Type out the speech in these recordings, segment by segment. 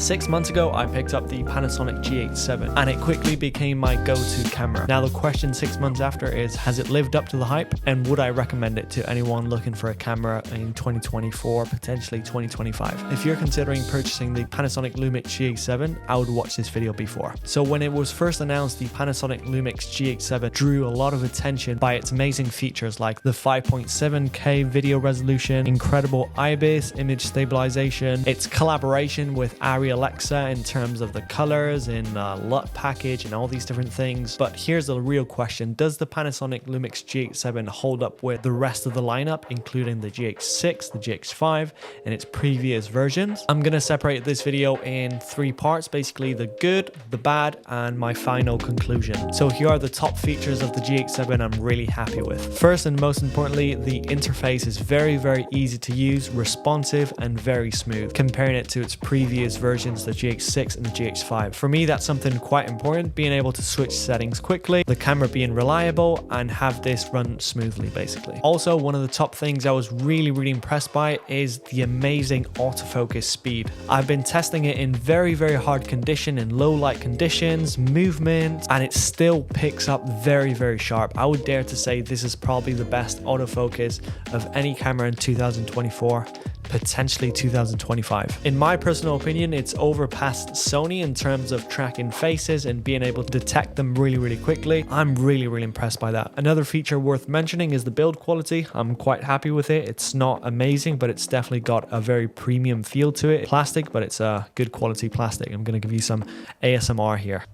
6 months ago, I picked up the Panasonic GH7 and it quickly became my go-to camera. Now the question 6 months after is, has it lived up to the hype, and would I recommend it to anyone looking for a camera in 2024, potentially 2025? If you're considering purchasing the Panasonic Lumix GH7, I would watch this video before. So when it was first announced, the Panasonic Lumix GH7 drew a lot of attention by its amazing features like the 5.7K video resolution, incredible IBIS image stabilization, its collaboration with Alexa in terms of the colors and LUT package and all these different things. But here's the real question: does the Panasonic Lumix GH7 hold up with the rest of the lineup, including the GH6, the GH5, and its previous versions? I'm gonna separate this video in 3 parts, basically the good, the bad, and my final conclusion. So here are the top features of the GH7 I'm really happy with. First and most importantly, the interface is very easy to use, responsive, and very smooth, comparing it to its previous versions, the GH6 and the GH5. For me, that's something quite important, being able to switch settings quickly, the camera being reliable, and have this run smoothly basically. Also, one of the top things I was really impressed by is the amazing autofocus speed. I've been testing it in very hard condition, in low light conditions, movement, and it still picks up very sharp. I would dare to say this is probably the best autofocus of any camera in 2024. Potentially 2025. In my personal opinion, it's overpassed Sony in terms of tracking faces and being able to detect them really quickly. I'm really impressed by that. Another feature worth mentioning is the build quality. I'm quite happy with it. It's not amazing, but it's definitely got a very premium feel to it. Plastic, but it's a good quality plastic. I'm gonna give you some ASMR here.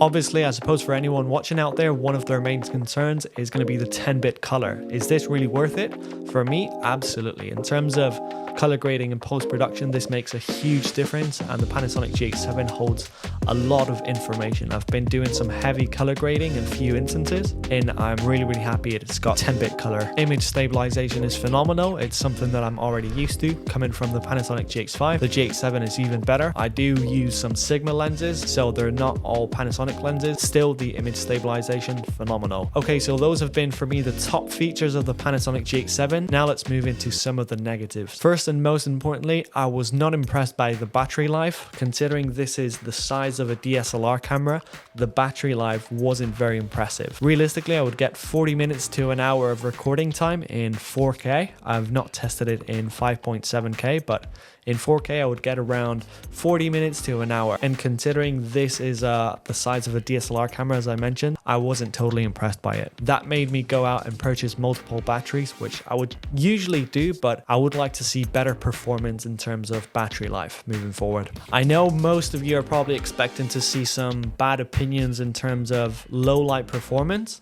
Obviously, I suppose for anyone watching out there, one of their main concerns is going to be the 10-bit color. Is this really worth it? For me, absolutely. In terms of color grading and post-production, this makes a huge difference, and the Panasonic GH7 holds a lot of information. I've been doing some heavy color grading in a few instances, and I'm really happy it's got 10-bit color. Image stabilization is phenomenal. It's something that I'm already used to coming from the Panasonic GH5. The GH7 is even better. I do use some Sigma lenses, so they're not all Panasonic lenses. Still, the image stabilization, phenomenal. Okay, so those have been for me the top features of the Panasonic GH7. Now let's move into some of the negatives. First and most importantly, I was not impressed by the battery life. Considering this is the size of a DSLR camera, the battery life wasn't very impressive. Realistically, I would get 40 minutes to an hour of recording time in 4K. I've not tested it in 5.7K, but in 4K, I would get around 40 minutes to an hour. And considering this is the size of a DSLR camera, as I mentioned, I wasn't totally impressed by it. That made me go out and purchase multiple batteries, which I would usually do, but I would like to see better performance in terms of battery life moving forward. I know most of you are probably expecting to see some bad opinions in terms of low light performance,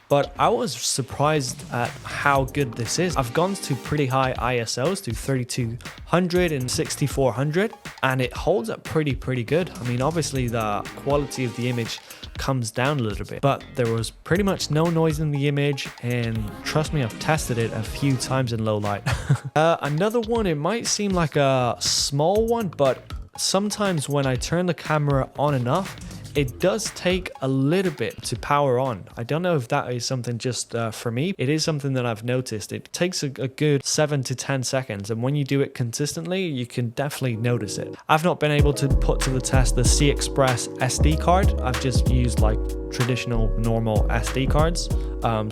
but I was surprised at how good this is. I've gone to pretty high ISOs, to 3200 and 6400, and it holds up pretty good. I mean, obviously the quality of the image comes down a little bit, but there was pretty much no noise in the image, and trust me, I've tested it a few times in low light. Another one, it might seem like a small one, but sometimes when I turn the camera on and off, it does take a little bit to power on. I don't know if that is something just for me. It is something that I've noticed. It takes a good 7 to 10 seconds, and when you do it consistently, you can definitely notice it. I've not been able to put to the test the C Express SD card. I've just used like traditional normal SD cards,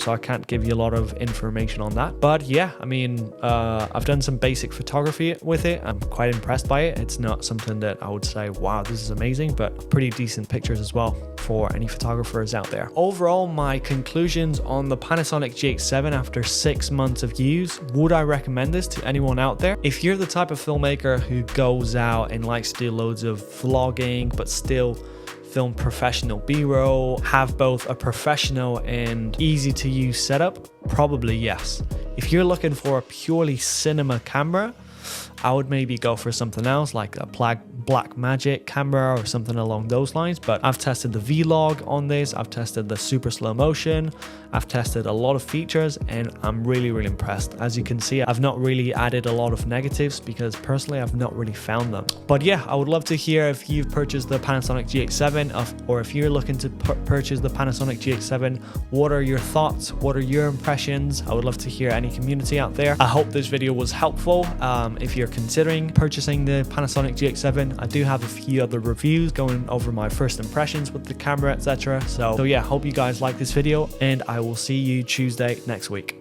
so I can't give you a lot of information on that. But yeah, I mean, I've done some basic photography with it. I'm quite impressed by it. It's not something that I would say, wow, this is amazing, but pretty decent pictures as well for any photographers out there. Overall, my conclusions on the Panasonic GH7 after 6 months of use: would I recommend this to anyone out there? If you're the type of filmmaker who goes out and likes to do loads of vlogging but still film professional B-roll, have both a professional and easy to use setup, probably yes. If you're looking for a purely cinema camera, I would maybe go for something else like a Black Magic camera or something along those lines, but I've tested the Vlog on this, I've tested the super slow motion, I've tested a lot of features, and I'm really impressed. As you can see, I've not really added a lot of negatives because personally I've not really found them. But yeah, I would love to hear if you've purchased the Panasonic GH7 or if you're looking to purchase the Panasonic GH7. What are your thoughts? What are your impressions? I would love to hear any community out there. I hope this video was helpful. If you're considering purchasing the Panasonic GH7, I do have a few other reviews going over my first impressions with the camera, etc. So yeah, hope you guys like this video, and I will see you Tuesday next week.